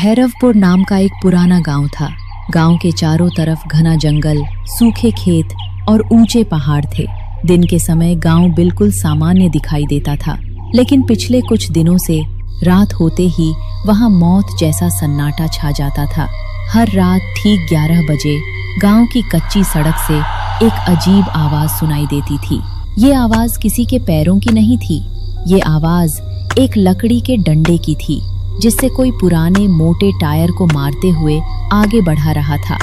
भैरवपुर नाम का एक पुराना गांव था। गांव के चारों तरफ घना जंगल, सूखे खेत और ऊंचे पहाड़ थे। दिन के समय गांव बिल्कुल सामान्य दिखाई देता था, लेकिन पिछले कुछ दिनों से रात होते ही वहां मौत जैसा सन्नाटा छा जाता था। हर रात ठीक 11 बजे गांव की कच्ची सड़क से एक अजीब आवाज सुनाई देती थी। ये आवाज किसी के पैरों की नहीं थी। ये आवाज एक लकड़ी के डंडे की थी, जिससे कोई पुराने मोटे टायर को मारते हुए आगे बढ़ा रहा था।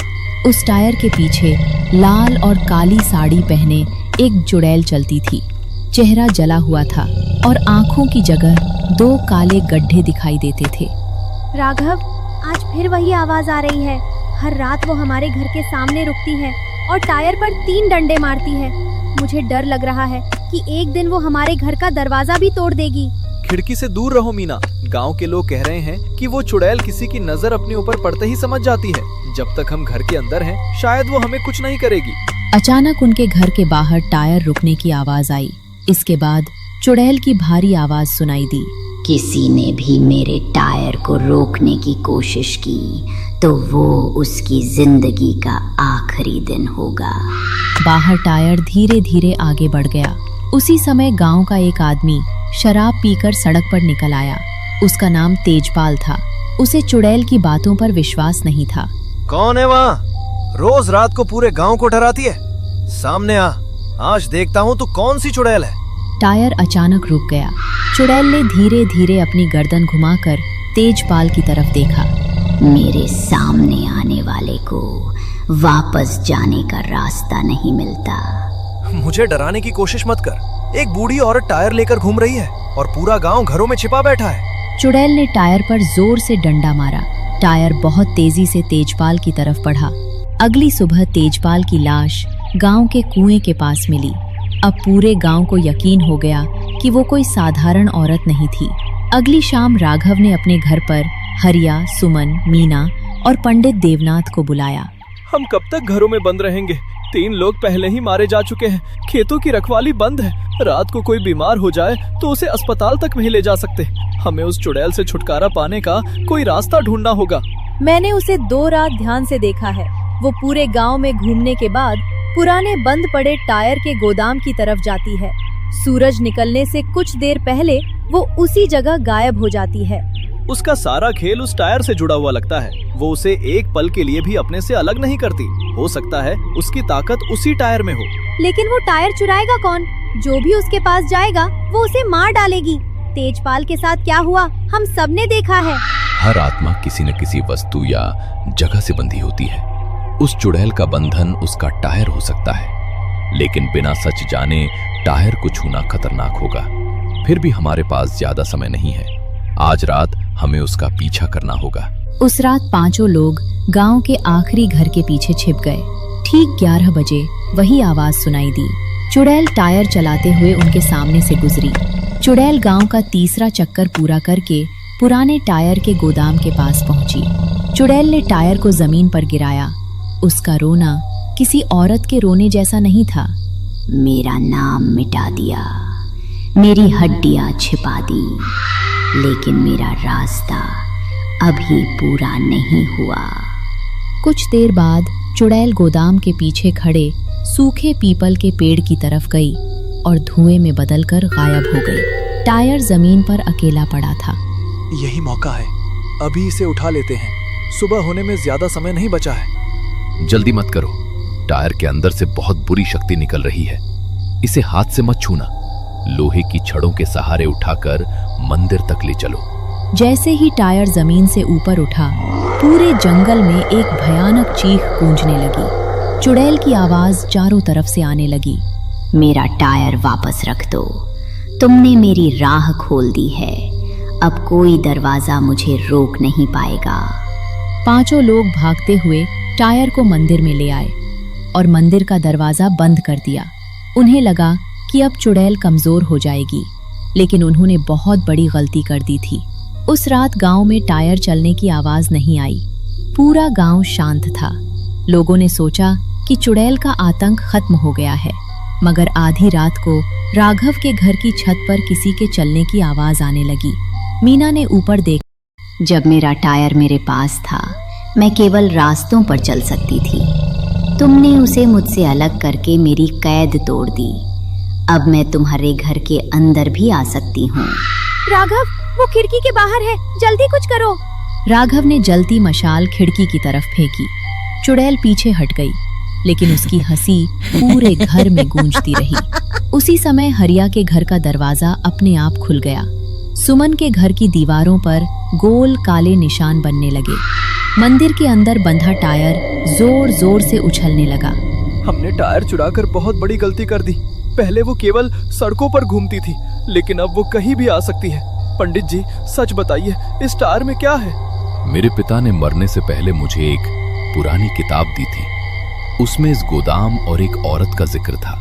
उस टायर के पीछे लाल और काली साड़ी पहने एक चुड़ैल चलती थी। चेहरा जला हुआ था और आंखों की जगह 2 काले गड्ढे दिखाई देते थे। राघव, आज फिर वही आवाज आ रही है। हर रात वो हमारे घर के सामने रुकती है और टायर पर 3 डंडे मारती है। मुझे डर लग रहा है कि एक दिन वो हमारे घर का दरवाजा भी तोड़ देगी। खिड़की से दूर रहो मीना। गांव के लोग कह रहे हैं कि वो चुड़ैल किसी की नजर अपने ऊपर पड़ते ही समझ जाती है। जब तक हम घर के अंदर हैं, शायद वो हमें कुछ नहीं करेगी। अचानक उनके घर के बाहर टायर रुकने की आवाज आई। इसके बाद चुड़ैल की भारी आवाज सुनाई दी। किसी ने भी मेरे टायर को रोकने की कोशिश की तो वो उसकी जिंदगी का आखिरी दिन होगा। बाहर टायर धीरे धीरे आगे बढ़ गया। उसी समय गांव का एक आदमी शराब पीकर सड़क पर निकल आया। उसका नाम तेजपाल था। उसे चुड़ैल की बातों पर विश्वास नहीं था। कौन है वहाँ? रोज रात को पूरे गांव को डराती है। सामने आ, आज देखता हूँ तू कौन सी चुड़ैल है। टायर अचानक रुक गया। चुड़ैल ने धीरे धीरे अपनी गर्दन घुमाकर तेजपाल की तरफ देखा। मेरे सामने आने वाले को वापस जाने का रास्ता नहीं मिलता। मुझे डराने की कोशिश मत कर। एक बूढ़ी औरत टायर लेकर घूम रही है और पूरा गांव घरों में छिपा बैठा है। चुड़ैल ने टायर पर जोर से डंडा मारा। टायर बहुत तेजी से तेजपाल की तरफ बढ़ा। अगली सुबह तेजपाल की लाश गांव के कुएं के पास मिली। अब पूरे गांव को यकीन हो गया कि वो कोई साधारण औरत नहीं थी। अगली शाम राघव ने अपने घर पर हरिया, सुमन, मीना और पंडित देवनाथ को बुलाया। हम कब तक घरों में बंद रहेंगे? 3 लोग पहले ही मारे जा चुके हैं। खेतों की रखवाली बंद है। रात को कोई बीमार हो जाए तो उसे अस्पताल तक नहीं ले जा सकते। हमें उस चुड़ैल से छुटकारा पाने का कोई रास्ता ढूंढना होगा। मैंने उसे 2 रात ध्यान से देखा है। वो पूरे गांव में घूमने के बाद पुराने बंद पड़े टायर के गोदाम की तरफ जाती है। सूरज निकलने से कुछ देर पहले वो उसी जगह गायब हो जाती है। उसका सारा खेल उस टायर से जुड़ा हुआ लगता है। वो उसे एक पल के लिए भी अपने से अलग नहीं करती। हो सकता है उसकी ताकत उसी टायर में हो। लेकिन वो टायर चुराएगा कौन? जो भी उसके पास जाएगा वो उसे मार डालेगी। तेजपाल के साथ क्या हुआ हम सबने देखा है। हर आत्मा किसी न किसी वस्तु या जगह से बंधी होती है। उस चुड़ैल का बंधन उसका टायर हो सकता है, लेकिन बिना सच जाने टायर को छूना खतरनाक होगा। फिर भी हमारे पास ज्यादा समय नहीं है। आज रात हमें उसका पीछा करना होगा। उस रात 5 लोग गांव के आखिरी घर के पीछे छिप गए। ठीक 11 बजे वही आवाज सुनाई दी। चुड़ैल टायर चलाते हुए उनके सामने से गुजरी। चुड़ैल गांव का तीसरा चक्कर पूरा करके पुराने टायर के गोदाम के पास पहुंची। चुड़ैल ने टायर को जमीन पर गिराया। उसका रोना किसी औरत के रोने जैसा नहीं था। मेरा नाम मिटा दिया, मेरी हड्डियां छिपा दी, लेकिन मेरा रास्ता अभी पूरा नहीं हुआ। कुछ देर बाद चुड़ैल गोदाम के पीछे खड़े सूखे पीपल के पेड़ की तरफ गई और धुएं में बदलकर गायब हो गई। टायर जमीन पर अकेला पड़ा था। यही मौका है, अभी इसे उठा लेते हैं। सुबह होने में ज्यादा समय नहीं बचा है। जल्दी मत करो, टायर के अंदर से बहुत बुरी शक्ति निकल रही है। इसे हाथ से मत छूना। लोहे की छड़ों के सहारे उठाकर मंदिर तक ले चलो। जैसे ही टायर जमीन से ऊपर उठा, पूरे जंगल में एक भयानक चीख गूंजने लगी। चुड़ैल की आवाज चारों तरफ से आने लगी। मेरा टायर वापस रख दो। तुमने मेरी राह खोल दी है। अब कोई दरवाजा मुझे रोक नहीं पाएगा। 5 लोग भागते हुए टायर को मंदिर में ले आए और मंदिर का दरवाजा बंद कर दिया। उन्हें लगा कि अब चुड़ैल कमजोर हो जाएगी, लेकिन उन्होंने बहुत बड़ी गलती कर दी थी। उस रात गांव में टायर चलने की आवाज नहीं आई। पूरा गांव शांत था। लोगों ने सोचा कि चुड़ैल का आतंक खत्म हो गया है। मगर आधी रात को राघव के घर की छत पर किसी के चलने की आवाज आने लगी। मीना ने ऊपर देखा। जब मेरा टायर मेरे पास था मैं केवल रास्तों पर चल सकती थी। तुमने उसे मुझसे अलग करके मेरी कैद तोड़ दी। अब मैं तुम्हारे घर के अंदर भी आ सकती हूँ। राघव, वो खिड़की के बाहर है, जल्दी कुछ करो। राघव ने जलती मशाल खिड़की की तरफ फेंकी। चुड़ैल पीछे हट गई, लेकिन उसकी हंसी पूरे घर में गूंजती रही। उसी समय हरिया के घर का दरवाजा अपने आप खुल गया। सुमन के घर की दीवारों पर गोल काले निशान बनने लगे। मंदिर के अंदर बंधा टायर जोर जोर से उछलने लगा। हमने टायर चुराकर बहुत बड़ी गलती कर दी। पहले वो केवल सड़कों पर घूमती थी, लेकिन अब वो कहीं भी आ सकती है। पंडित जी, सच बताइए, इस टायर में क्या है? मेरे पिता ने मरने से पहले मुझे एक पुरानी किताब दी थी। उसमें इस गोदाम और एक औरत का जिक्र था।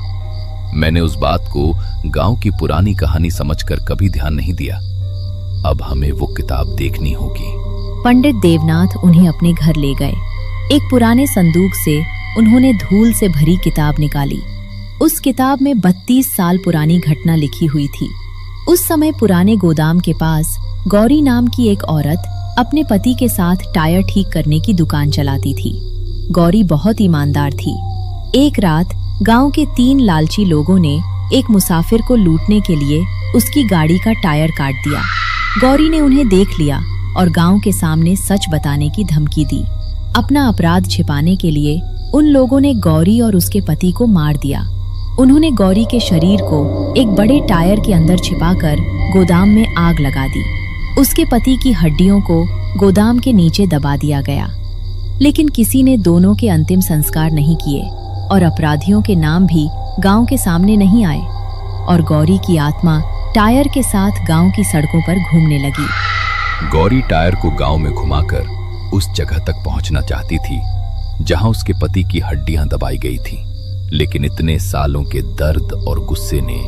मैंने उस बात को गांव की पुरानी कहानी समझकर कभी ध्यान नहीं दिया। अब हमें वो किताब देखनी होगी। पंडित देवनाथ उन्हें अपने घर ले गए। एक पुराने संदूक से उन्होंने धूल से भरी किताब निकाली। उस किताब में 32 साल पुरानी घटना लिखी हुई थी। उस समय पुराने गोदाम के पास गौरी नाम की एक औरत अपने पति के साथ टायर ठीक करने की दुकान चलाती थी। गौरी बहुत ईमानदार थी। एक रात गांव के 3 लालची लोगों ने एक मुसाफिर को लूटने के लिए उसकी गाड़ी का टायर काट दिया। गौरी ने उन्हें देख लिया और गांव के सामने सच बताने की धमकी दी। अपना अपराध छिपाने के लिए उन लोगों ने गौरी और उसके पति को मार दिया। उन्होंने गौरी के शरीर को एक बड़े टायर के अंदर छिपाकर गोदाम में आग लगा दी। उसके पति की हड्डियों को गोदाम के नीचे दबा दिया गया, लेकिन किसी ने दोनों के अंतिम संस्कार नहीं किए और अपराधियों के नाम भी गांव के सामने नहीं आए और गौरी की आत्मा टायर के साथ गांव की सड़कों पर घूमने लगी। गौरी टायर को गांव में घुमाकर उस जगह तक पहुंचना चाहती थी जहां उसके पति की हड्डियां दबाई गई थी, लेकिन इतने सालों के दर्द और गुस्से ने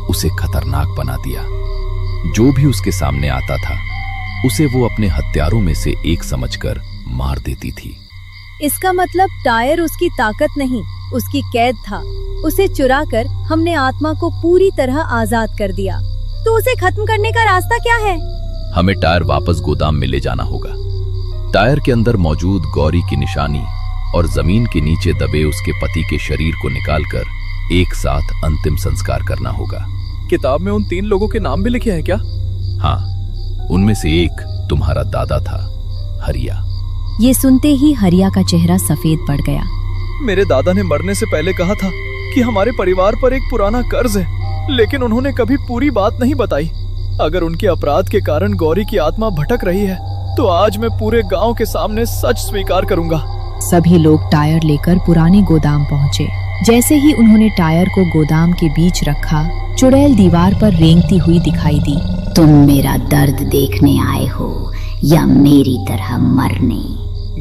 उसे खतरनाक बना दिया। जो भी उसके सामने आता था उसे वो अपने हत्यारों में से एक समझकर मार देती थी। इसका मतलब टायर उसकी ताकत नहीं, उसकी कैद था। उसे चुराकर हमने आत्मा को पूरी तरह आजाद कर दिया। तो उसे खत्म करने का रास्ता क्या है? हमें टायर वापस गोदाम में ले जाना होगा। टायर के अंदर मौजूद गौरी की निशानी और जमीन के नीचे दबे उसके पति के शरीर को निकालकर एक साथ अंतिम संस्कार करना होगा। किताब में उन 3 लोगों के नाम भी लिखे हैं क्या? हाँ, उनमें से एक तुम्हारा दादा था, हरिया। ये सुनते ही हरिया का चेहरा सफेद पड़ गया। मेरे दादा ने मरने से पहले कहा था कि हमारे परिवार पर एक पुराना कर्ज है, लेकिन उन्होंने कभी पूरी बात नहीं बताई। अगर उनके अपराध के कारण गौरी की आत्मा भटक रही है, तो आज मैं पूरे गांव के सामने सच स्वीकार करूंगा। सभी लोग टायर लेकर पुराने गोदाम पहुंचे। जैसे ही उन्होंने टायर को गोदाम के बीच रखा, चुड़ैल दीवार पर रेंगती हुई दिखाई दी। तुम मेरा दर्द देखने आए हो या मेरी तरह मरने?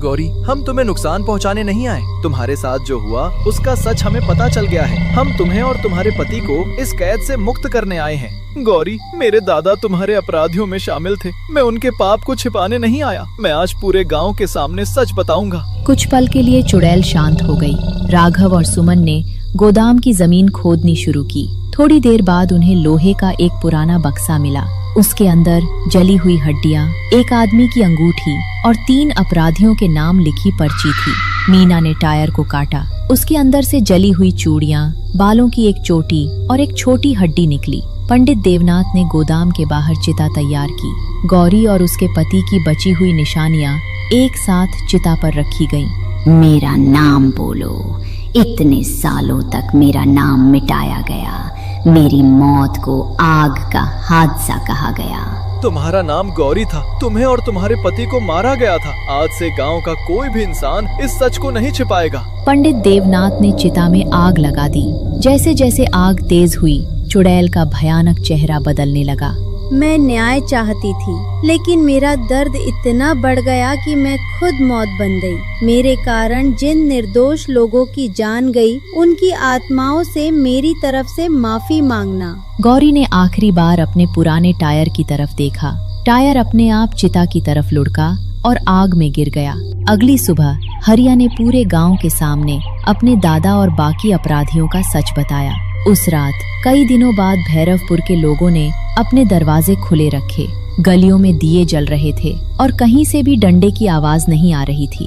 गौरी, हम तुम्हें नुकसान पहुंचाने नहीं आए। तुम्हारे साथ जो हुआ उसका सच हमें पता चल गया है। हम तुम्हें और तुम्हारे पति को इस कैद से मुक्त करने आए हैं। गौरी, मेरे दादा तुम्हारे अपराधियों में शामिल थे। मैं उनके पाप को छिपाने नहीं आया। मैं आज पूरे गांव के सामने सच बताऊंगा। कुछ पल के लिए चुड़ैल शांत हो गई। राघव और सुमन ने गोदाम की जमीन खोदनी शुरू की। थोड़ी देर बाद उन्हें लोहे का एक पुराना बक्सा मिला। उसके अंदर जली हुई हड्डियां, एक आदमी की अंगूठी और 3 अपराधियों के नाम लिखी पर्ची थी। मीना ने टायर को काटा। उसके अंदर से जली हुई चूड़ियां, बालों की एक चोटी और एक छोटी हड्डी निकली। पंडित देवनाथ ने गोदाम के बाहर चिता तैयार की। गौरी और उसके पति की बची हुई निशानियां एक साथ चिता पर रखी गईं। मेरा नाम बोलो। इतने सालों तक मेरा नाम मिटाया गया। मेरी मौत को आग का हादसा कहा गया। तुम्हारा नाम गौरी था। तुम्हें और तुम्हारे पति को मारा गया था। आज से गांव का कोई भी इंसान इस सच को नहीं छिपाएगा। पंडित देवनाथ ने चिता में आग लगा दी। जैसे जैसे आग तेज हुई, चुड़ैल का भयानक चेहरा बदलने लगा। मैं न्याय चाहती थी, लेकिन मेरा दर्द इतना बढ़ गया कि मैं खुद मौत बन गई। मेरे कारण जिन निर्दोष लोगों की जान गई, उनकी आत्माओं से मेरी तरफ से माफी मांगना। गौरी ने आखिरी बार अपने पुराने टायर की तरफ देखा। टायर अपने आप चिता की तरफ लुढ़का और आग में गिर गया। अगली सुबह हरिया ने पूरे गांव के सामने अपने दादा और बाकी अपराधियों का सच बताया। उस रात कई दिनों बाद भैरवपुर के लोगों ने अपने दरवाजे खुले रखे। गलियों में दिए जल रहे थे और कहीं से भी डंडे की आवाज नहीं आ रही थी।